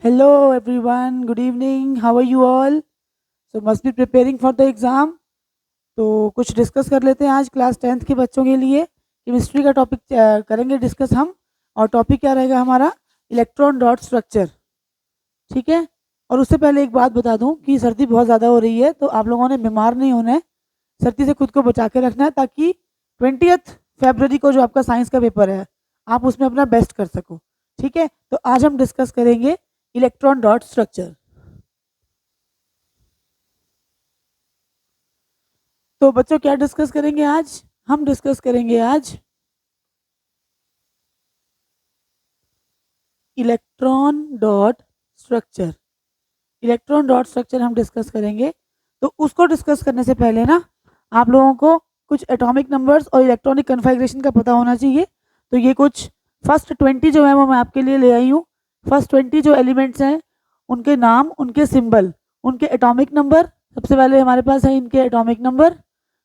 Hello everyone, good evening. How are you all? So must be preparing for the exam. तो कुछ discuss कर लेते हैं आज क्लास 10th के बच्चों के लिए। केमिस्ट्री का टॉपिक करेंगे डिस्कस हम। और टॉपिक क्या रहेगा हमारा? Electron dot structure. ठीक है। और उससे पहले एक बात बता दूं कि सर्दी बहुत ज़्यादा हो रही है, तो आप लोगों ने बीमार नहीं होना है। सर्दी से खुद को बचा के रखना है ताकि 20th फरवरी को जो आपका साइंस का पेपर है आप उसमें अपना बेस्ट कर सको। ठीक है। तो आज हम डिस्कस करेंगे इलेक्ट्रॉन डॉट स्ट्रक्चर। तो बच्चों क्या डिस्कस करेंगे आज? हम डिस्कस करेंगे आज electron dot structure. Electron dot structure हम डिस्कस करेंगे। तो उसको डिस्कस करने से पहले ना आप लोगों को कुछ एटॉमिक नंबर्स और इलेक्ट्रॉनिक कन्फिग्रेशन का पता होना चाहिए। तो ये कुछ फर्स्ट 20 जो है वो मैं आपके लिए ले आई हूँ। फर्स्ट 20 जो एलिमेंट्स हैं उनके नाम, उनके सिंबल, उनके एटॉमिक नंबर। सबसे पहले हमारे पास है इनके एटॉमिक नंबर,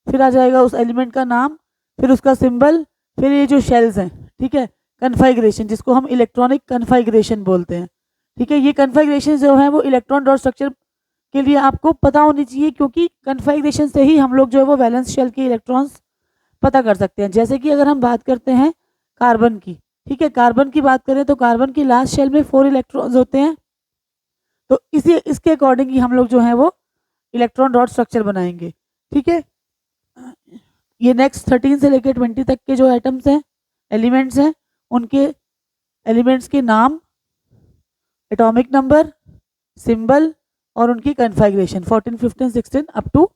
फिर आ जाएगा उस एलिमेंट का नाम, फिर उसका सिंबल, फिर ये जो शेल्स हैं, ठीक है, कन्फिग्रेशन जिसको हम इलेक्ट्रॉनिक कन्फिग्रेशन बोलते हैं। ठीक है। ये कन्फिग्रेशन जो है वो इलेक्ट्रॉन डॉट स्ट्रक्चर के लिए आपको पता होनी चाहिए, क्योंकि कन्फिग्रेशन से ही हम लोग जो है वो वैलेंस शेल के इलेक्ट्रॉन्स पता कर सकते हैं। जैसे कि अगर हम बात करते हैं कार्बन की, ठीक है, कार्बन की बात करें तो कार्बन की लास्ट शेल में 4 इलेक्ट्रॉन्स होते हैं। तो इसी इसके अकॉर्डिंग ही हम लोग जो है वो इलेक्ट्रॉन डॉट स्ट्रक्चर बनाएंगे। ठीक है। ये नेक्स्ट 13 से लेकर 20 तक के जो एटम्स हैं, एलिमेंट्स हैं, उनके एलिमेंट्स के नाम, एटॉमिक नंबर, सिंबल और उनकी कन्फिग्रेशन 14, 15, 16 अप टू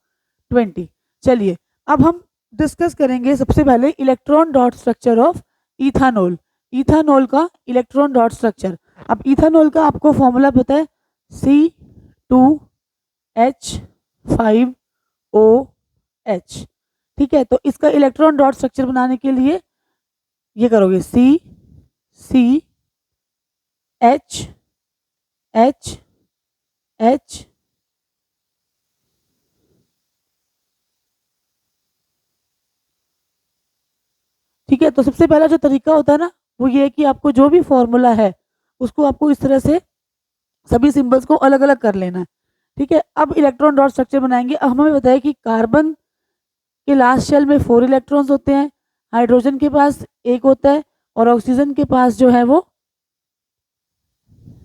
20। चलिए अब हम डिस्कस करेंगे सबसे पहले electron dot structure of ethanol. Ethanol का इलेक्ट्रॉन डॉट स्ट्रक्चर। अब इथानॉल का आपको फॉर्मूला पता है, C2H5OH। ठीक है। तो इसका इलेक्ट्रॉन डॉट स्ट्रक्चर बनाने के लिए ये करोगे CH ठीक है। तो सबसे पहला जो तरीका होता है ना वो ये है कि आपको जो भी फॉर्मूला है उसको आपको इस तरह से सभी सिंबल्स को अलग अलग कर लेना है। ठीक है। अब इलेक्ट्रॉन डॉट स्ट्रक्चर बनाएंगे। अब हमें बताया कि कार्बन के लास्ट शेल में 4 इलेक्ट्रॉन्स होते हैं, हाइड्रोजन के पास एक होता है और ऑक्सीजन के पास जो है वो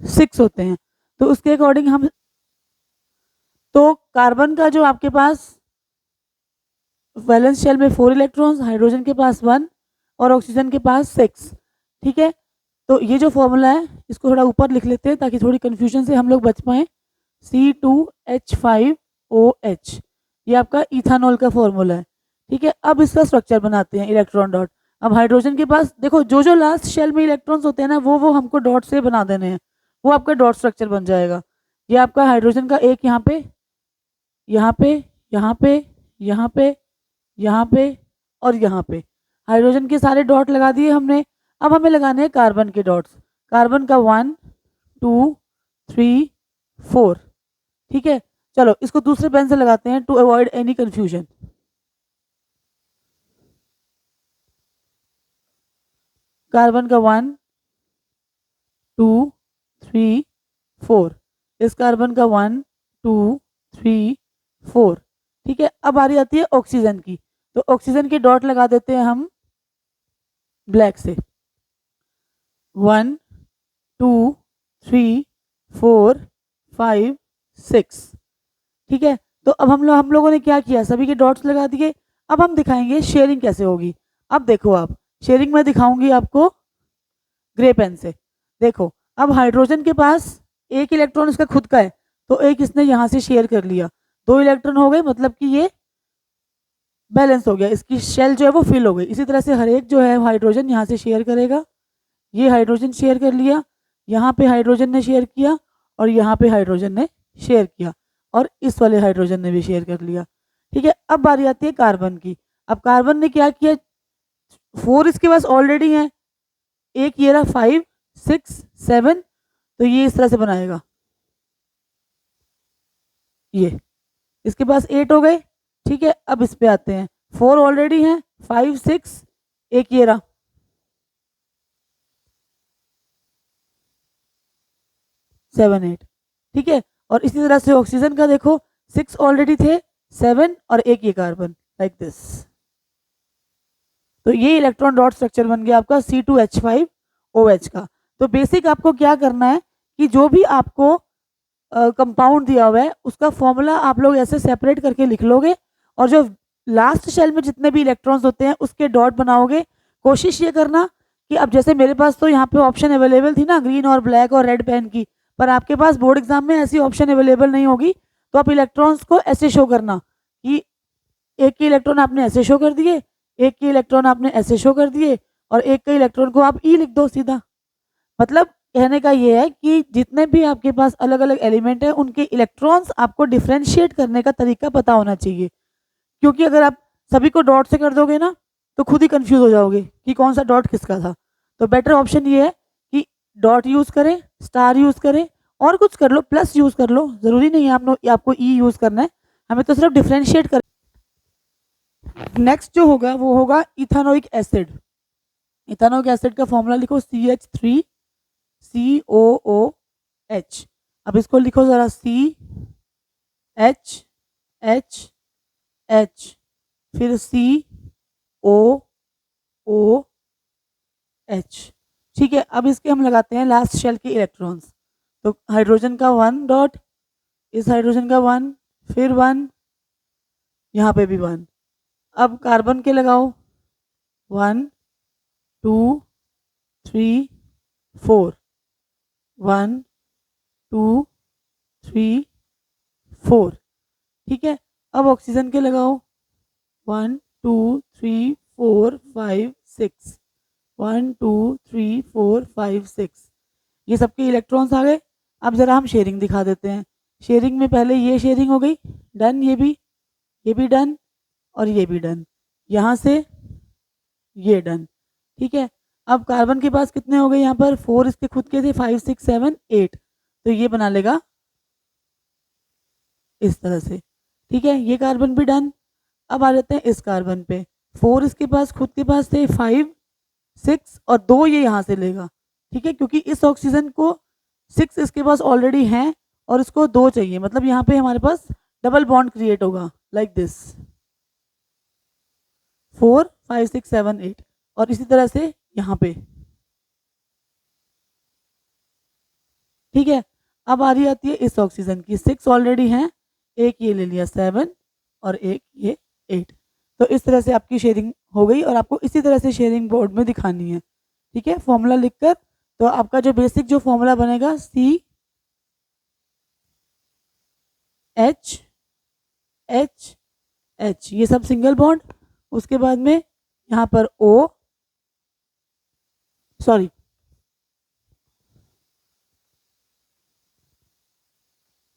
6 होते हैं। तो उसके अकॉर्डिंग हम, तो कार्बन का जो आपके पास वैलेंस शेल में 4 इलेक्ट्रॉन्स, हाइड्रोजन के पास 1 और ऑक्सीजन के पास 6। ठीक है। तो ये जो फॉर्मूला है इसको थोड़ा ऊपर लिख लेते हैं ताकि थोड़ी कन्फ्यूजन से हम लोग बच पाए। C2H5OH ये आपका इथानॉल का फॉर्मूला है। ठीक है। अब इसका स्ट्रक्चर बनाते हैं इलेक्ट्रॉन डॉट। अब हाइड्रोजन के पास देखो जो जो लास्ट शेल में इलेक्ट्रॉन्स होते हैं ना वो हमको डॉट से बना देने हैं, वो आपका डॉट स्ट्रक्चर बन जाएगा। ये आपका हाइड्रोजन का एक यहाँ पे, यहाँ पे, यहाँ पे, यहाँ पे, यहाँ पे और यहाँ पे, हाइड्रोजन के सारे डॉट लगा दिए हमने। अब हमें लगाने हैं कार्बन के डॉट्स। कार्बन का 1, 2, 3, 4। ठीक है। चलो इसको दूसरे पेन से लगाते हैं to avoid any confusion. Carbon का 1, 2, 3, 4। इस कार्बन का 1, 2, 3, 4। ठीक है। अब बारी आती है ऑक्सीजन की। तो ऑक्सीजन के डॉट लगा देते हैं हम ब्लैक से। 1, 2, 3, 4, 5, 6। ठीक है। तो अब हम लोगों ने क्या किया, सभी के डॉट्स लगा दिए। अब हम दिखाएंगे शेयरिंग कैसे होगी। अब देखो आप, शेयरिंग में दिखाऊंगी आपको ग्रे पेन से। देखो अब हाइड्रोजन के पास एक इलेक्ट्रॉन इसका खुद का है, तो एक इसने यहाँ से शेयर कर लिया, 2 इलेक्ट्रॉन हो गए, मतलब कि ये बैलेंस हो गया, इसकी शेल जो है वो फिल हो गई। इसी तरह से हर एक जो है हाइड्रोजन यहाँ से शेयर करेगा। ये हाइड्रोजन शेयर कर लिया, यहाँ पे हाइड्रोजन ने शेयर किया और यहाँ पे हाइड्रोजन ने शेयर किया और इस वाले हाइड्रोजन ने भी शेयर कर लिया। ठीक है। अब बारी आती है कार्बन की। अब कार्बन ने क्या किया, 4 इसके पास ऑलरेडी है, एक ये रहा 5, 6, 7। तो ये इस तरह से बनाएगा, ये इसके पास 8 हो गए। ठीक है। अब इस पे आते हैं, 4 ऑलरेडी हैं, 5, 6, एक ये रहा, 7 8, ठीक है। और इसी तरह से ऑक्सीजन का देखो 6 ऑलरेडी थे, 7 और एक ये कार्बन, लाइक दिस। तो ये इलेक्ट्रॉन डॉट स्ट्रक्चर बन गया आपका C2H5OH का। तो बेसिक आपको क्या करना है कि जो भी आपको कंपाउंड दिया हुआ है उसका फॉर्मूला आप लोग ऐसे सेपरेट करके लिख लोगे, और जो लास्ट शेल में जितने भी इलेक्ट्रॉन्स होते हैं उसके डॉट बनाओगे। कोशिश ये करना कि अब जैसे मेरे पास तो यहाँ पे ऑप्शन अवेलेबल थी ना, ग्रीन और ब्लैक और रेड पेन की, पर आपके पास बोर्ड एग्जाम में ऐसी ऑप्शन अवेलेबल नहीं होगी। तो आप इलेक्ट्रॉन्स को ऐसे शो करना कि एक के इलेक्ट्रॉन आपने ऐसे शो कर दिए, एक के इलेक्ट्रॉन आपने ऐसे शो कर दिए, और एक के इलेक्ट्रॉन को आप ई लिख दो सीधा। मतलब कहने का ये है कि जितने भी आपके पास अलग अलग एलिमेंट है उनके इलेक्ट्रॉन्स आपको डिफ्रेंशिएट करने का तरीका पता होना चाहिए, क्योंकि अगर आप सभी को डॉट से कर दोगे ना तो खुद ही कंफ्यूज हो जाओगे कि कौन सा डॉट किसका था। तो बेटर ऑप्शन ये है कि डॉट यूज करें, स्टार यूज करें, और कुछ कर लो, प्लस यूज कर लो, जरूरी नहीं है आपको ई यूज करना है, हमें तो सिर्फ डिफ्रेंशिएट कर। नेक्स्ट जो होगा वो होगा इथेनोइक एसिड। इथेनोइक एसिड का फॉर्मूला लिखो CH3COOH। अब इसको लिखो जरा CHHH, फिर COOH, ठीक है। अब इसके हम लगाते हैं लास्ट शेल के इलेक्ट्रॉन्स। तो हाइड्रोजन का 1 डॉट, इस हाइड्रोजन का 1, फिर 1, यहाँ पे भी 1। अब कार्बन के लगाओ 1 2 3 4, 1 2 3 4, ठीक है। अब ऑक्सीजन के लगाओ 1 2 3 4 5 6, 1 2 3 4 5 6, ये सबके इलेक्ट्रॉन्स आ गए। अब जरा हम शेयरिंग दिखा देते हैं। शेयरिंग में पहले ये शेयरिंग हो गई डन, ये भी डन, और ये भी डन, यहाँ से ये डन, ठीक है। अब कार्बन के पास कितने हो गए यहाँ पर, 4 इसके खुद के थे, 5 6 7 8, तो ये बना लेगा इस तरह से, ठीक है। ये कार्बन भी डन। अब आ जाते हैं इस कार्बन पे, 4 इसके पास खुद के पास थे, 5 6 और 2 ये यहाँ से लेगा, ठीक है, क्योंकि इस ऑक्सीजन को 6 इसके पास ऑलरेडी हैं और इसको 2 चाहिए, मतलब यहाँ पे हमारे पास डबल बॉन्ड क्रिएट होगा लाइक दिस 4 5 6 7 8, और इसी तरह से यहाँ पे, ठीक है। अब आ रही आती है इस ऑक्सीजन की, 6 ऑलरेडी हैं, एक ये ले लिया 7 और एक ये 8। तो इस तरह से आपकी शेयरिंग हो गई, और आपको इसी तरह से शेयरिंग बोर्ड में दिखानी है, ठीक है। फॉर्मूला लिखकर, तो आपका जो बेसिक जो फॉर्मूला बनेगा CHHH, ये सब सिंगल बॉन्ड, उसके बाद में यहाँ पर O, सॉरी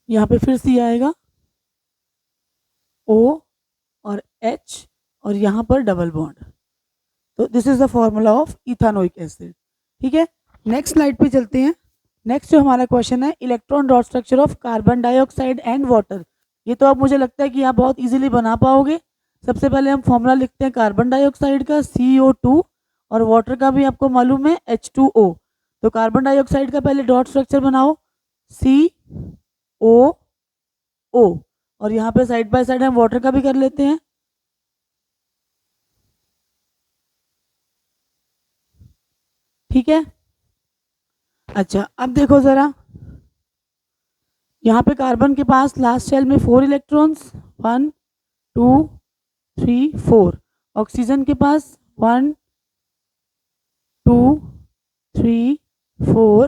यहाँ पे फिर C आएगा, O और H, और यहाँ पर डबल बॉन्ड। तो this is the formula of ethanoic acid, ठीक है। नेक्स्ट स्लाइड पे चलते हैं। नेक्स्ट जो हमारा क्वेश्चन है, electron dot structure of carbon dioxide and water. ये तो अब मुझे लगता है कि आप बहुत इजीली बना पाओगे। सबसे पहले हम फॉर्मूला लिखते हैं कार्बन डाइऑक्साइड का CO2, और वाटर का भी आपको मालूम है H2O। तो कार्बन डाइऑक्साइड का पहले डॉट स्ट्रक्चर बनाओ COO, और यहाँ पे साइड बाय साइड हम वाटर का भी कर लेते हैं, ठीक है। अच्छा, अब देखो जरा, यहाँ पे कार्बन के पास लास्ट शेल में 4 इलेक्ट्रॉन्स, 1 2 3 4। ऑक्सीजन के पास 1 2 3 4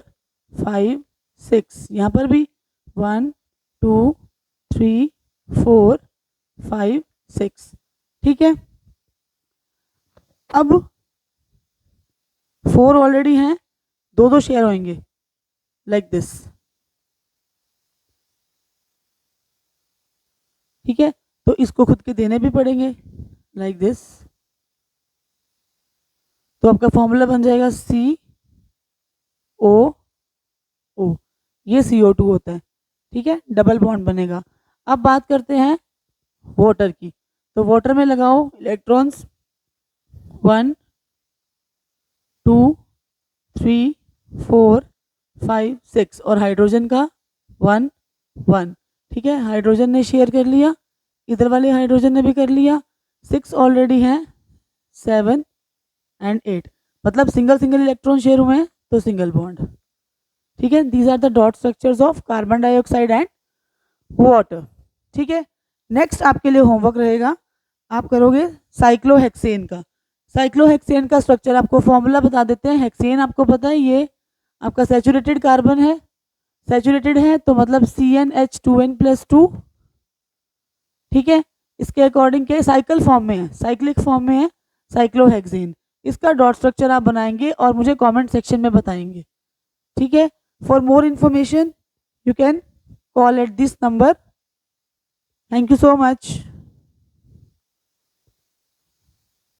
5 6, यहाँ पर भी 1 2 3 4 5 6, ठीक है। अब 4 ऑलरेडी हैं, 2 शेयर होंगे लाइक दिस, ठीक है। तो इसको खुद के देने भी पड़ेंगे लाइक दिस। तो आपका फॉर्मूला बन जाएगा COO, ये CO2 होता है, ठीक है, डबल बॉन्ड बनेगा। अब बात करते हैं वाटर की। तो वाटर में लगाओ इलेक्ट्रॉन्स 1 2 3 4 5 6 और हाइड्रोजन का 1 1। ठीक है, हाइड्रोजन ने शेयर कर लिया, इधर वाले हाइड्रोजन ने भी कर लिया। 6 ऑलरेडी हैं, 7 एंड 8, मतलब सिंगल सिंगल इलेक्ट्रॉन शेयर हुए हैं तो सिंगल बॉन्ड। ठीक है, these are the dot structures of carbon dioxide and water. ठीक है, नेक्स्ट आपके लिए होमवर्क रहेगा, आप करोगे साइक्लोहेक्सेन का। साइक्लोहेक्सेन का स्ट्रक्चर आपको फॉर्मूला बता देते हैं। हेक्सेन आपको पता है ये आपका सैचुरेटेड कार्बन है, सैचुरेटेड है तो मतलब CnH2n+2। ठीक है, इसके अकॉर्डिंग के साइकिल फॉर्म में है, साइक्लिक फॉर्म में है साइक्लोहेक्सेन। इसका डॉट स्ट्रक्चर आप बनाएंगे और मुझे कमेंट सेक्शन में बताएंगे। ठीक है, for more information you can call at this number. Thank you so much.